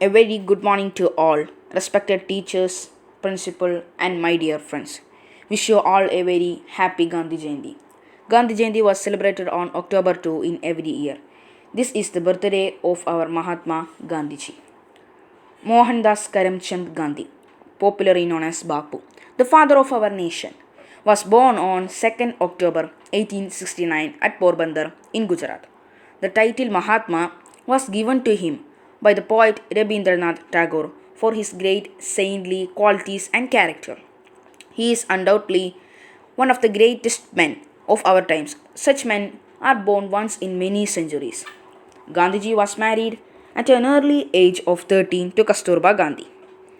A very good morning to all, respected teachers, principal, and my dear friends. Wish you all a very happy Gandhi Jayanti. Gandhi Jayanti was celebrated on October 2 in every year. This is the birthday of our Mahatma Gandhiji. Mohandas Karamchand Gandhi, popularly known as Bapu, the father of our nation, was born on 2nd October 1869 at Porbandar in Gujarat. The title Mahatma was given to him by the poet Rabindranath Tagore for his great saintly qualities and character. He is undoubtedly one of the greatest men of our times. Such men are born once in many centuries. Gandhiji was married at an early age of 13 to Kasturba Gandhi.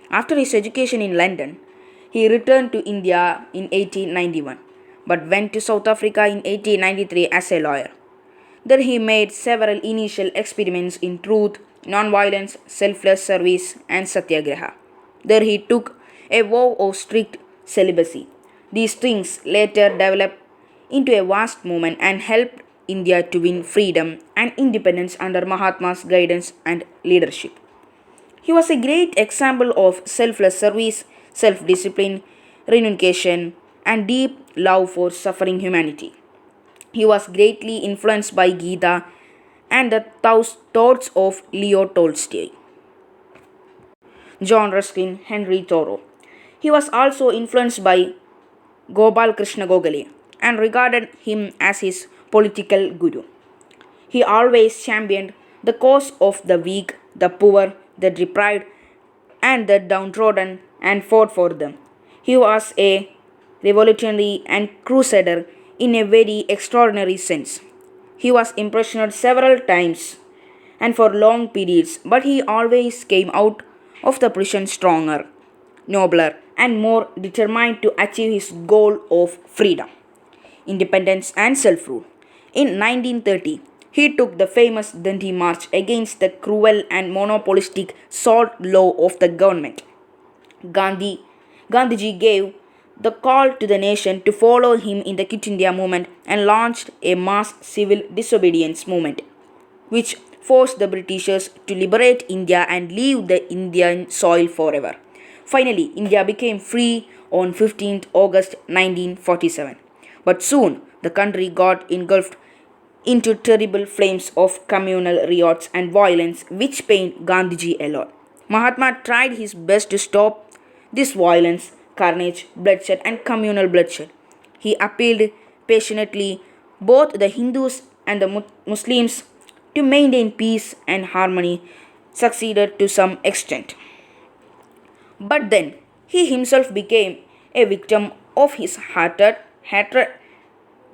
After his education in London, he returned to India in 1891 but went to South Africa in 1893 as a lawyer. There he made several initial experiments in truth, nonviolence, selfless service, and satyagraha. There he took a vow of strict celibacy. These things later developed into a vast movement and helped India to win freedom and independence under Mahatma's guidance and leadership. He was a great example of selfless service, self discipline, renunciation, and deep love for suffering humanity. He was greatly influenced by Gita and the thoughts of Leo Tolstoy, John Ruskin, Henry Thoreau. He was also influenced by Gopal Krishna Gokhale and regarded him as his political guru. He always championed the cause of the weak, the poor, the deprived, and the downtrodden and fought for them. He was a revolutionary and crusader in a very extraordinary sense. He was imprisoned several times and for long periods, but he always came out of the prison stronger, nobler, and more determined to achieve his goal of freedom, independence, and self rule. In 1930, he took the famous Dandi March against the cruel and monopolistic salt law of the government. Gandhi, Gandhiji gave the call to the nation to follow him in the Quit India movement and launched a mass civil disobedience movement, which forced the Britishers to liberate India and leave the Indian soil forever. Finally, India became free on 15th August 1947. But soon the country got engulfed into terrible flames of communal riots and violence which pained Gandhiji a lot. Mahatma tried his best to stop this violence, carnage, bloodshed, and communal bloodshed. He appealed passionately both the Hindus and the Muslims to maintain peace and harmony, succeeded to some extent. But then he himself became a victim of his hatred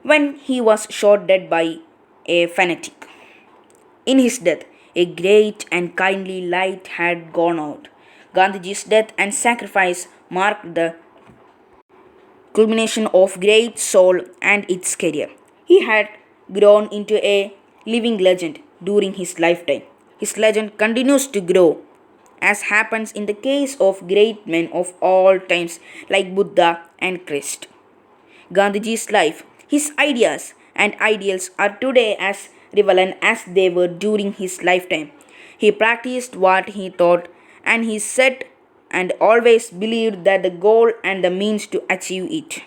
when he was shot dead by a fanatic. In his death, a great and kindly light had gone out. Gandhiji's death and sacrifice marked the culmination of great soul and its career. He had grown into a living legend during his lifetime. His legend continues to grow, as happens in the case of great men of all times like Buddha and Christ. Gandhiji's life, his ideas, and ideals are today as relevant as they were during his lifetime. He practiced what he taught, and he said and always believed that the goal and the means to achieve it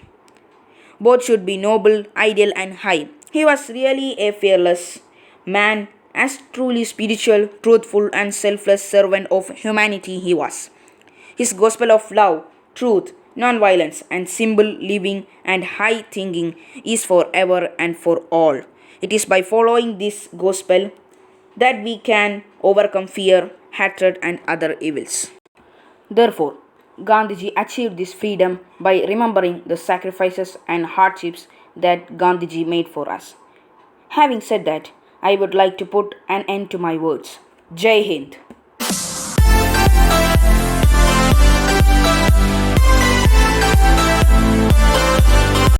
both should be noble, ideal, and high. He was really a fearless man, as truly spiritual, truthful, and selfless servant of humanity he was. His gospel of love, truth, non-violence, and simple living and high thinking is forever and for all. It is by following this gospel that we can overcome fear, hatred, and other evils. Therefore, Gandhiji achieved this freedom by remembering the sacrifices and hardships that Gandhiji made for us. Having said that, I would like to put an end to my words. Jai Hind.